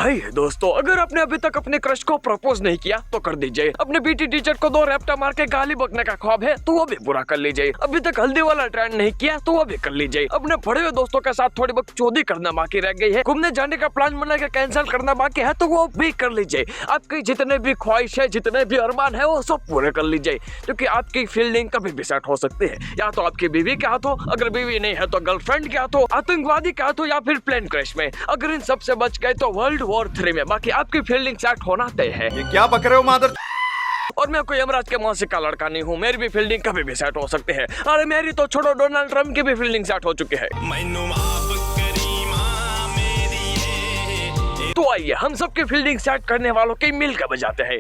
हाय दोस्तों, अगर आपने अभी तक अपने क्रश को प्रपोज नहीं किया तो कर दीजिए। अपने पीटी टीचर को 2 रैप्टा मार के गाली बकने का ख्वाब है तो वो भी पूरा कर लीजिए। अभी तक हल्दी वाला ट्रेंड नहीं किया तो वो भी कर लीजिए। अपने पढ़े हुए दोस्तों के साथ थोड़ी बहुत चोरी करना बाकी रह गई है, घूमने जाने का प्लान बना के कैंसिल करना बाकी है तो वो भी कर लीजिए। आपकी जितने भी ख्वाहिश है, जितने भी अरमान है, वो सब पूरे कर लीजिए, क्योंकि आपकी फील्डिंग कभी भी सेट हो सकती है। या तो आपकी बीवी के हाथों, अगर बीवी नहीं है तो गर्लफ्रेंड के हाथों, आतंकवादी के हाथों, या फिर प्लेन क्रैश में। अगर इन सबसे बच गए तो वर्ल्ड वॉर 3 में। बाकी आपकी फील्डिंग सेट होना तय है। ये क्या बक रहे हो मादर? और मैं कोई यमराज के मौसी का लड़का नहीं हूँ, मेरी भी फील्डिंग कभी भी सेट हो सकती है। अरे मेरी तो छोड़ो, डोनाल्ड ट्रम्प की भी फील्डिंग सेट हो चुकी है। तो आइए हम सबकी फील्डिंग सेट करने वालों की मिल के बजाते हैं।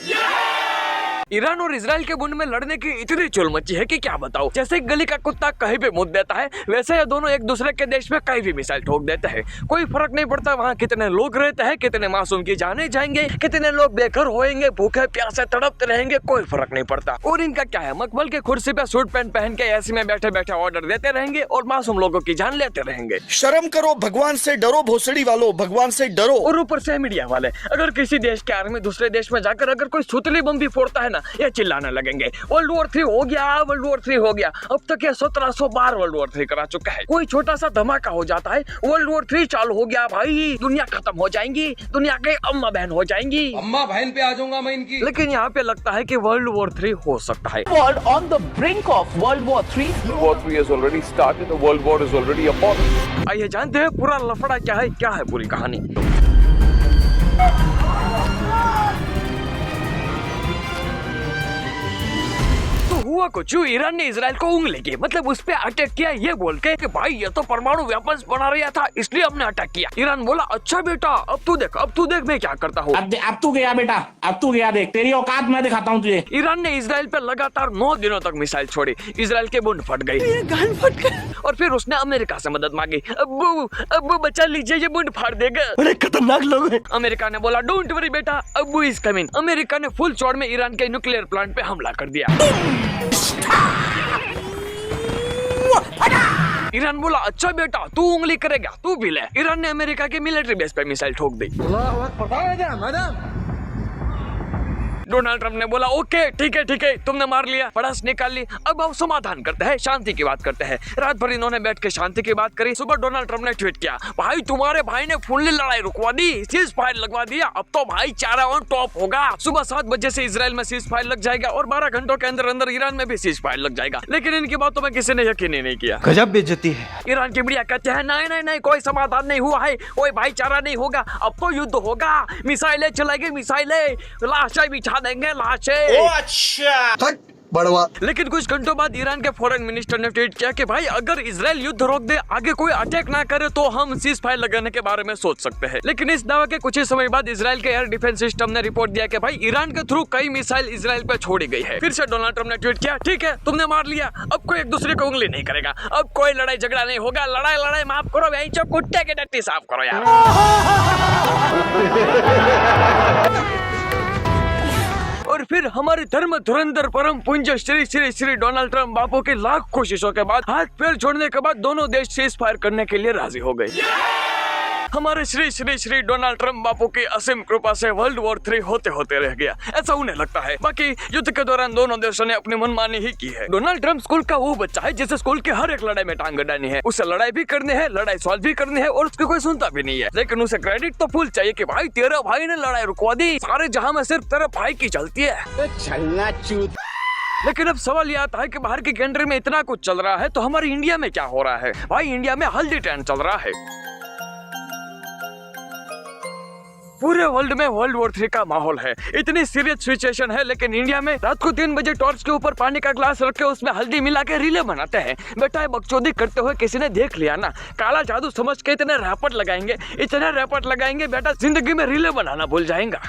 ईरान और इजराइल के मुंड में लड़ने की इतनी चुल मची है कि क्या बताऊं। जैसे गली का कुत्ता कहीं भी मुद्द देता है, वैसे ये दोनों एक दूसरे के देश में कहीं भी मिसाइल ठोक देते हैं। कोई फर्क नहीं पड़ता वहाँ कितने लोग रहते हैं, कितने मासूम की जाने जाएंगे, कितने लोग बेघर होएंगे, भूखे प्यासे तड़पते रहेंगे, कोई फर्क नहीं पड़ता। और इनका क्या है, मकबल के कुर्सी पे सूट पैंट पहन के एसी में बैठे बैठे ऑर्डर देते रहेंगे और मासूम लोगों की जान लेते रहेंगे। शर्म करो, भगवान से डरो, भोसड़ी वालों, भगवान से डरो। और ऊपर से मीडिया वाले, अगर किसी देश के आर्मी दूसरे देश में जाकर अगर कोई सुतली बम भी फोड़ता है ना, ये चिल्लाने लगेंगे वर्ल्ड वॉर 3 हो गया, वर्ल्ड वॉर 3 हो गया। अब तक ये 1700 बार वर्ल्ड वॉर 3 करा चुका है। कोई छोटा सा धमाका हो जाता है, वर्ल्ड वॉर 3 चालू हो गया भाई, दुनिया खत्म हो जाएंगी, दुनिया के अम्मा बहन हो जाएंगी, अम्मा बहन पे आ जाऊंगा मैं इनकी। लेकिन यहाँ पे लगता है कि वर्ल्ड वॉर 3 हो सकता है। World on the brink of World War 3. World War 3 has already started. The World War is already upon us. आइए जानते हैं पूरा लफड़ा क्या है पूरी कहानी। हुआ कुछ ईरान ने इजराइल को उंगली की, मतलब उस पे अटैक किया ये बोल के कि भाई ये तो परमाणु वेपन्स बना रहा था इसलिए हमने अटैक किया। ईरान बोला अच्छा बेटा अब तू देख मैं क्या करता हूँ। अब तू गया बेटा, अब तू गया, देख तेरी औकात मैं दिखाता हूँ तुझे। ईरान ने इजराइल पे लगातार 9 दिनों तक मिसाइल छोड़ी, इजराइल के बुंड फट गई, और फिर उसने अमेरिका से मदद मांगी। अब्बू बचा लीजिए, ये बुंड फाड़ देगा, बड़े खतरनाक लोग हैं। अमेरिका ने बोला डोंट वरी बेटा, अब्बू इज कमिंग। अमेरिका ने फुल चौड़ में ईरान के न्यूक्लियर प्लांट पे हमला कर दिया। ईरान बोला अच्छा बेटा तू उंगली करेगा तू भी ले। ईरान ने अमेरिका के मिलिट्री बेस पे मिसाइल ठोक दी। डोनाल्ड ट्रम्प ने बोला ओके ठीक है तुमने मार लिया, पड़ास निकाल ली, अब आओ समाधान करते हैं, शांति की बात करते हैं। रात भर इन्होंने बैठ के शांति की बात करी। सुबह डोनाल्ड ट्रम्प ने ट्वीट किया भाई तुम्हारे भाई ने फुल्ली लड़ाई रुकवा दी, सीज फायर लगवा दिया, अब तो भाईचारा ऑन टॉप होगा। सुबह 7 बजे से इजराइल में सीज फायर लग जाएगा और 12 घंटों के अंदर अंदर ईरान में भी सीज फायर लग जाएगा। लेकिन इनकी बातों में किसी ने यकीन ही नहीं किया। गजब बेइज्जती है। ईरान की मीडिया कहते हैं नहीं कोई समाधान नहीं हुआ है, कोई भाईचारा नहीं होगा, अब तो युद्ध होगा, मिसाइलें चलेगी, मिसाइलें, लाशें बिछा देंगे, लाशें। अच्छा बड़वा। लेकिन कुछ घंटों बाद ईरान के फॉरेन मिनिस्टर ने ट्वीट किया कि भाई अगर इजराइल युद्ध रोक दे, आगे कोई अटैक ना करे तो हम सीज फायर लगाने के बारे में सोच सकते हैं। लेकिन इस दावे के कुछ ही समय बाद इजराइल के एयर डिफेंस सिस्टम ने रिपोर्ट दिया कि भाई ईरान के थ्रू कई मिसाइल इजराइल पे छोड़ी गई है। फिर से डोनाल्ड ट्रम्प ने ट्वीट किया ठीक है तुमने मार लिया, अब कोई एक दूसरे को उंगली नहीं करेगा, अब कोई लड़ाई झगड़ा नहीं होगा, लड़ाई माफ करो, यही चो कुत्ते के टट्टी साफ करो यार। और फिर हमारे धर्म धुरंधर परम पुंज श्री श्री श्री डोनाल्ड ट्रम्प बापू की लाख कोशिशों के बाद, हाथ पैर छोड़ने के बाद दोनों देश सीज फायर करने के लिए राजी हो गए। हमारे श्री श्री श्री डोनाल्ड ट्रम्प बापू की असीम कृपा से वर्ल्ड वॉर 3 होते होते रह गया, ऐसा उन्हें लगता है। बाकी युद्ध के दौरान दोनों देशों ने अपनी मनमानी ही की है। डोनाल्ड ट्रम्प स्कूल का वो बच्चा है जिसे स्कूल की हर एक लड़ाई में टांग अड़ानी है, उसे लड़ाई भी करनी है, लड़ाई सॉल्व भी करनी है, और उसकी कोई सुनता भी नहीं है। लेकिन उसे क्रेडिट तो फुल चाहिए कि भाई तेरा भाई ने लड़ाई रुकवा दी, सारे जहां में सिर्फ तेरे भाई की चलती है। लेकिन अब सवाल ये आता है कि बाहर की कंट्री में इतना कुछ चल रहा है तो हमारे इंडिया में क्या हो रहा है। भाई इंडिया में हल्दी ट्रेंड चल रहा है, पूरे वर्ल्ड में वर्ल्ड वॉर 3 का माहौल है, इतनी सीरियस सिचुएशन है। लेकिन इंडिया में रात को 3 बजे टॉर्च के ऊपर पानी का ग्लास रख के उसमें हल्दी मिला के रीले बनाते हैं। बेटा बकचोदी करते हुए किसी ने देख लिया ना, काला जादू समझ के इतने रैपट लगाएंगे बेटा जिंदगी में रीले बनाना भूल जाएगा।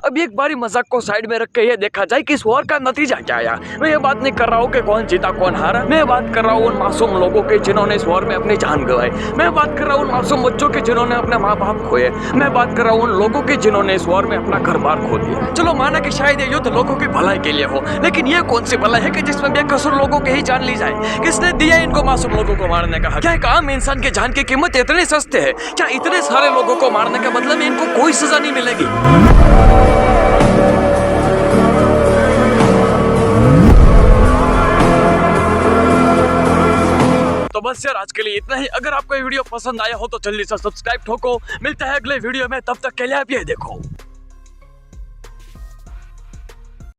अब एक बारी मजाक को साइड में रख के ये देखा जाए कि इस वॉर का नतीजा क्या आया। मैं ये बात नहीं कर रहा हूँ कि कौन जीता कौन हारा, मैं बात कर रहा हूँ उन मासूम लोगों के जिन्होंने इस वॉर में अपनी जान गंवाई। मैं बात कर रहा हूँ उन मासूम बच्चों के जिन्होंने अपने माँ बाप खोए। मैं बात कर रहा हूँ उन लोगों के जिन्होंने इस वॉर में अपना घर बार खो दिया। चलो माना कि शायद ये युद्ध लोगों की भलाई के लिए हो, लेकिन ये कौन सी भलाई है कि जिसमें बेकसूर लोगों की ही जान ली जाए? किसने दिया इनको मासूम लोगों को मारने का हक? क्या एक आम इंसान की जान की कीमत इतनी सस्ते है? क्या इतने सारे लोगों को मारने का मतलब इनको कोई सजा नहीं मिलेगी? तो बस यार आज के लिए इतना ही। अगर आपको ये वीडियो पसंद आया हो तो जल्दी से सब्सक्राइब ठोको। मिलता है अगले वीडियो में, तब तक के लिए आप ये देखो।